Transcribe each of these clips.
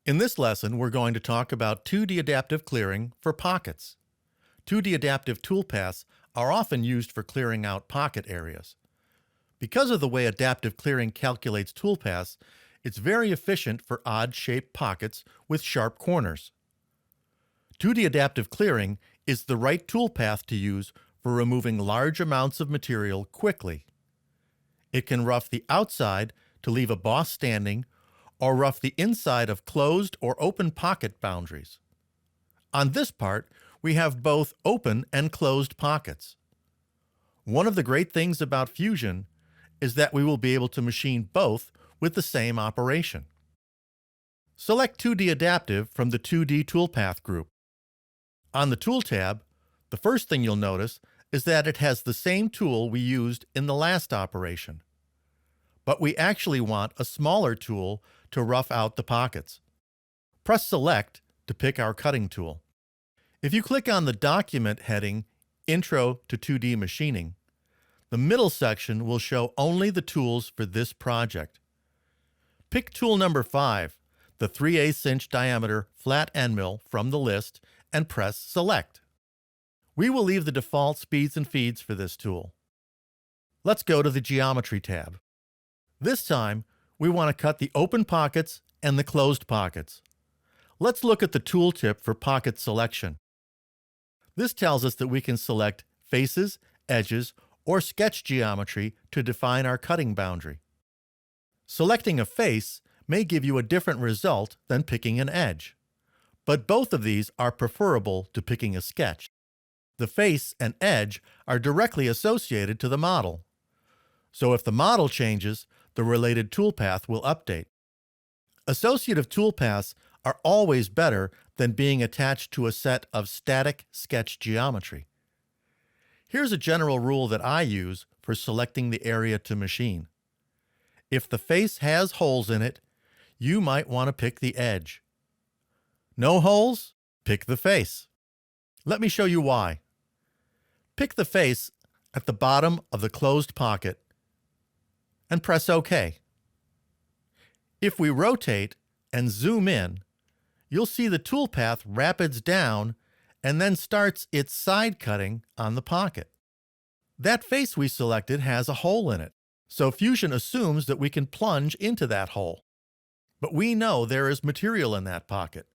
In this lesson, we're going to talk about 2D adaptive clearing for pockets. 2D adaptive toolpaths are often used for clearing out pocket areas. Because of the way adaptive clearing calculates toolpaths, it's very efficient for odd-shaped pockets with sharp corners. 2D adaptive clearing is the right toolpath to use for removing large amounts of material quickly. It can rough the outside to leave a boss standing, or rough the inside of closed or open pocket boundaries. On this part, we have both open and closed pockets. One of the great things about Fusion is that we will be able to machine both with the same operation. Select 2D Adaptive from the 2D Toolpath group. On the Tool tab, the first thing you'll notice is that it has the same tool we used in the last operation. But we actually want a smaller tool to rough out the pockets. Press Select to pick our cutting tool. If you click on the document heading Intro to 2D Machining, the middle section will show only the tools for this project. Pick tool number 5, the 3/8 inch diameter flat end mill from the list, and press Select. We will leave the default speeds and feeds for this tool. Let's go to the Geometry tab. This time, we want to cut the open pockets and the closed pockets. Let's look at the tooltip for pocket selection. This tells us that we can select faces, edges, or sketch geometry to define our cutting boundary. Selecting a face may give you a different result than picking an edge, but both of these are preferable to picking a sketch. The face and edge are directly associated to the model, so if the model changes, the related toolpath will update. Associative toolpaths are always better than being attached to a set of static sketch geometry. Here's a general rule that I use for selecting the area to machine. If the face has holes in it, you might want to pick the edge. No holes? Pick the face. Let me show you why. Pick the face at the bottom of the closed pocket and press OK. If we rotate and zoom in, you'll see the toolpath rapids down and then starts its side cutting on the pocket. That face we selected has a hole in it, so Fusion assumes that we can plunge into that hole. But we know there is material in that pocket.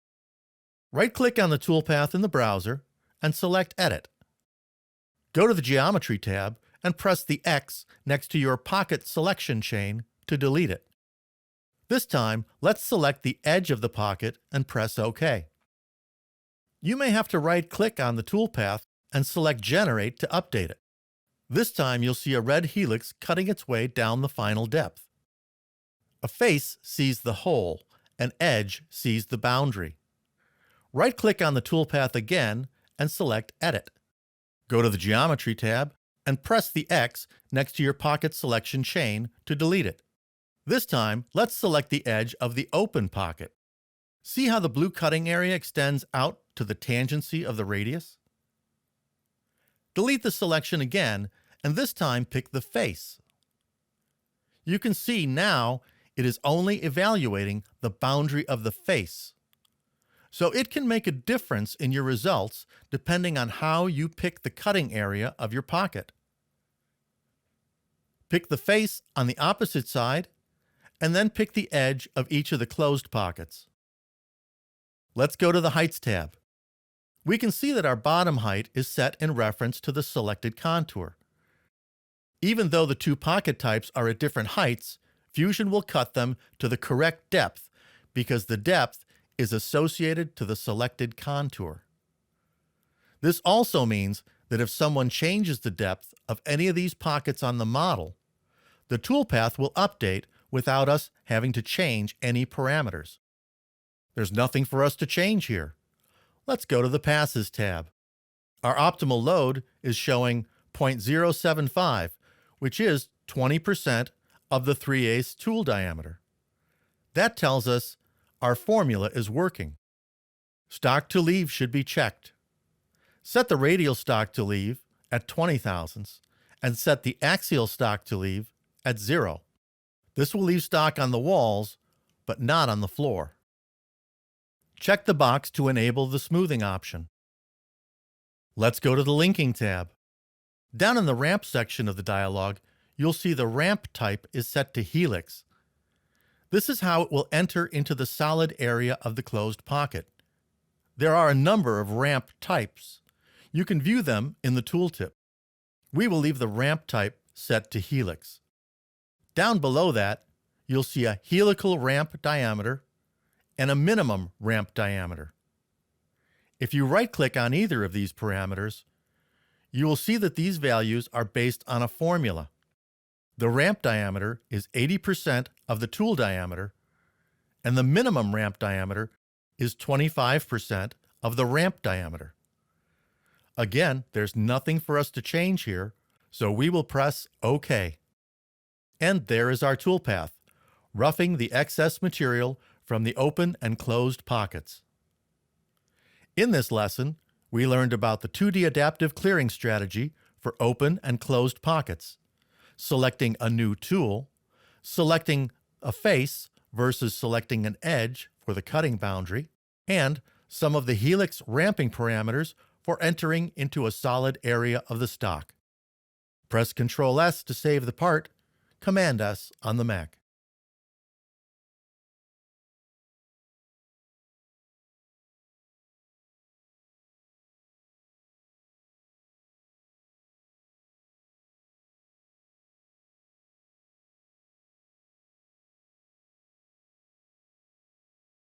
Right-click on the toolpath in the browser and select Edit. Go to the Geometry tab and press the X next to your pocket selection chain to delete it. This time, let's select the edge of the pocket and press OK. You may have to right-click on the toolpath and select Generate to update it. This time, you'll see a red helix cutting its way down the final depth. A face sees the hole, an edge sees the boundary. Right-click on the toolpath again and select Edit. Go to the Geometry tab and press the X next to your pocket selection chain to delete it. This time, let's select the edge of the open pocket. See how the blue cutting area extends out to the tangency of the radius? Delete the selection again, and this time pick the face. You can see now it is only evaluating the boundary of the face. So it can make a difference in your results depending on how you pick the cutting area of your pocket. Pick the face on the opposite side, and then pick the edge of each of the closed pockets. Let's go to the Heights tab. We can see that our bottom height is set in reference to the selected contour. Even though the two pocket types are at different heights, Fusion will cut them to the correct depth because the depth is associated to the selected contour. This also means that if someone changes the depth of any of these pockets on the model, the toolpath will update without us having to change any parameters. There's nothing for us to change here. Let's go to the Passes tab. Our optimal load is showing 0.075, which is 20% of the 3/8 tool diameter. That tells us our formula is working. Stock to leave should be checked. Set the radial stock to leave at 20 thousandths and set the axial stock to leave at 0. This will leave stock on the walls, but not on the floor. Check the box to enable the smoothing option. Let's go to the Linking tab. Down in the Ramp section of the dialog, you'll see the ramp type is set to helix. This is how it will enter into the solid area of the closed pocket. There are a number of ramp types. You can view them in the tooltip. We will leave the ramp type set to helix. Down below that, you'll see a helical ramp diameter and a minimum ramp diameter. If you right-click on either of these parameters, you will see that these values are based on a formula. The ramp diameter is 80% of the tool diameter, and the minimum ramp diameter is 25% of the ramp diameter. Again, there's nothing for us to change here, so we will press OK. And there is our toolpath, roughing the excess material from the open and closed pockets. In this lesson, we learned about the 2D adaptive clearing strategy for open and closed pockets, selecting a new tool, selecting a face versus selecting an edge for the cutting boundary, and some of the helix ramping parameters for entering into a solid area of the stock. Press Ctrl+S to save the part, Command-S on the Mac.